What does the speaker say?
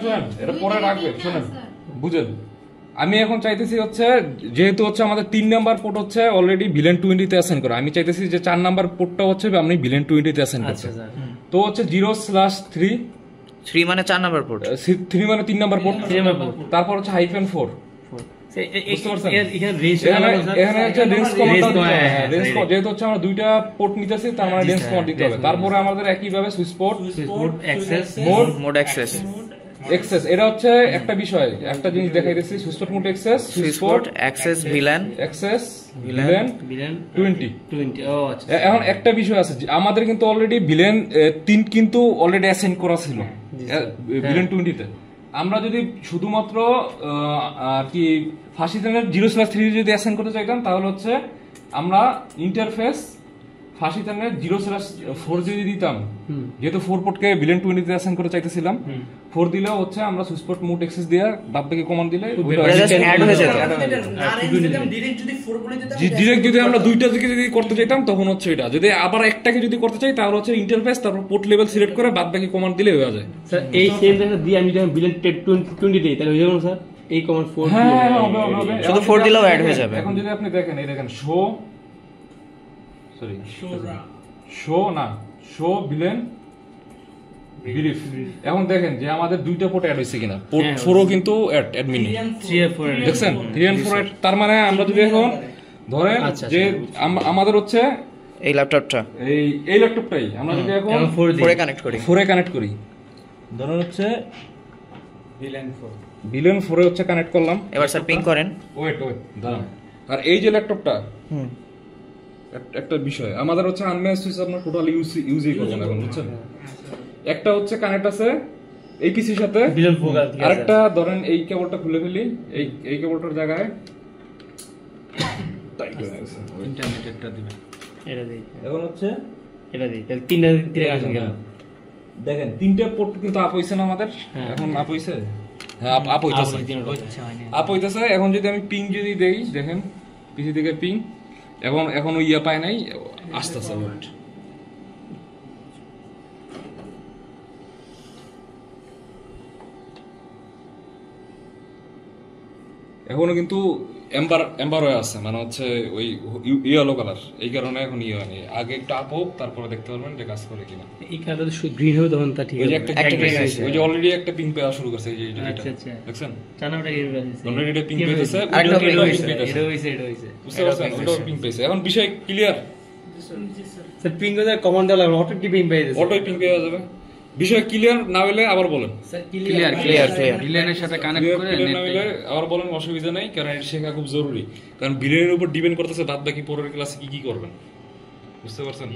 শুনেন, এটা পরে রাখবেন। শুনেন, বুঝেন, আমি এখন চাইতেছি হচ্ছে যেহেতু হচ্ছে আমাদের 3 নাম্বার পোর্ট হচ্ছে অলরেডি ভিলেন 20 তে অ্যাসাইন করা, আমি চাইতেছি যে 4 নাম্বার পোর্টটা হচ্ছে আমি ভিলেন 20 তে অ্যাসাইন করতে। তো হচ্ছে 0/3 3 মানে 4 নাম্বার পোর্ট, 3 মানে 3 নাম্বার পোর্ট, তারপর হচ্ছে -4 যেহেতু হচ্ছে আমরা দুইটা পোর্ট নিতেছি তার মানে রেঞ্জ কমান্ড দিতে হবে। তারপরে আমাদের একইভাবে switch port, mode access, access. এটা হচ্ছে একটা বিষয়, একটা জিনিস দেখাই দিচ্ছি, switch port mode access, switch port access VLAN, access VLAN 20। এখন একটা বিষয় আছে, আমাদের কিন্তু অলরেডি ভিলেন 3 কিন্তু অলরেডি অ্যাসাইন করা ছিল ভিলেন 20 তে। আমরা যদি শুধুমাত্র আর কি ফাঁসিদানের 0/3 যদি অ্যাসাইন করতে চাইতাম তাহলে হচ্ছে আমরা ইন্টারফেস ফাঁসিদানের 0/4 যদি দিতাম, যেহেতু 4 পোর্টকে ভিলেন 20 তে অ্যাসাইন করে চাইতেছিলাম, 4 দিলেও হচ্ছে আমরা সুইচ পোর্ট মোড অ্যাক্সেস দিয়ে বাদবাকি কমান্ড দিলে অ্যাড হয়ে যেত। ডিরেক্ট যদি আমরা দুইটা থেকে যদি করতে চাইতাম তখন হচ্ছে এটা, যদি আবার একটাকে যদি করতে চাই তাহলে হচ্ছে ইন্টারফেস তারপর পোর্ট লেভেল সিলেক্ট করে বাদবাকি কমান্ড দিলে হয়ে যায়। স্যার এই সেম ডেটা দিয়ে আমি যখন ভিলেন 20 দেই তাহলে হয়ে যাবে স্যার এই কমান্ড 4 হবে। শুধু 4 দিলেও অ্যাড হয়ে যাবে। এখন যদি আপনি দেখেন, এই দেখেন শো ভিলেন ব্রিফ। এখন দেখেন যে আমাদের দুইটা পোর্ট অ্যাড হইছে কিনা, পোর্ট 4ও কিন্তু অ্যাডমিন 3 আর 4 দেখছেন, 3 and 4 তার মানে আমরা যদি এখন ধরেন যে আমাদের হচ্ছে এই ল্যাপটপটা, এই ল্যাপটপটাই আমরা যদি এখন 4 এ কানেক্ট করি, 4 এ কানেক্ট করি, ধরেন হচ্ছে ভিলেন 4 এ হচ্ছে কানেক্ট করলাম। এবার স্যার পিং করেন, ওয়েট দাঁড়ান। আর এই যে ল্যাপটপটা, একটা বিষয় আমাদের হচ্ছে আনম্যাচ সুইচ আমরা টোটালি ইউজই করব না এখন, বুঝছেন। একটা হচ্ছে কানেক্ট আছে এই পিসির সাথে, আরেকটা ধরেন এই কেবলটা খুলে ফেলি, এই কেবলটার জায়গায় ইন্টারনেটটা দিবেন, এটা দেই, এখন হচ্ছে এটা দেই, তাহলে তিনটা আসেন কেন দেখেন, তিনটা পোর্ট কিন্তু আপ হইছে না আমাদের, এখন আপ হইছে, হ্যাঁ আপ হইতাছে। এখন যদি আমি পিং যদি দেই, দেখেন পিসি থেকে পিং, এখন ইয়া পায় নাই, আসতেছে ওয়েট। এখনো কিন্তু এম্বার হয়ে আছে, মানে হচ্ছে ওই ইয়েলো কালার, এই কারণে এখন ইয়ে হয়নি। আগে একটু আপ হোক তারপরে দেখতে পারবেন যে কাজ করে কিনা। এই কালারটা গ্রিন হবে তখন তা ঠিক আছে। ওই যে অলরেডি একটা পিং পেয়া শুরু করছে, এই যে আচ্ছা দেখছেন জানাটা কি হইছে, অলরেডি এটা পিং পেয়েছে, এটা হইছে বুঝতে পারছেন, ওটা পিং পেয়েছে। এখন বিষয় ক্লিয়ার স্যার, পিং করে কমান্ড দেওয়া লাগবে, অটো কি পিং পেয়ে যাবে, অটো পিং পেয়ে যাবে। বিষয় ক্লিয়ার না হলে আবার বলেন, ক্লিয়ার ভিলেনের সাথে কানেক্ট করে না হলে আবার বলেন, অসুবিধা নাই, কারণ এটা শেখা খুব জরুরি। কারণ ভিলেনের উপর ডিপেন্ড করতেছে বাদ বাকি পরের ক্লাসে কি করবেন, বুঝতে পারছেন।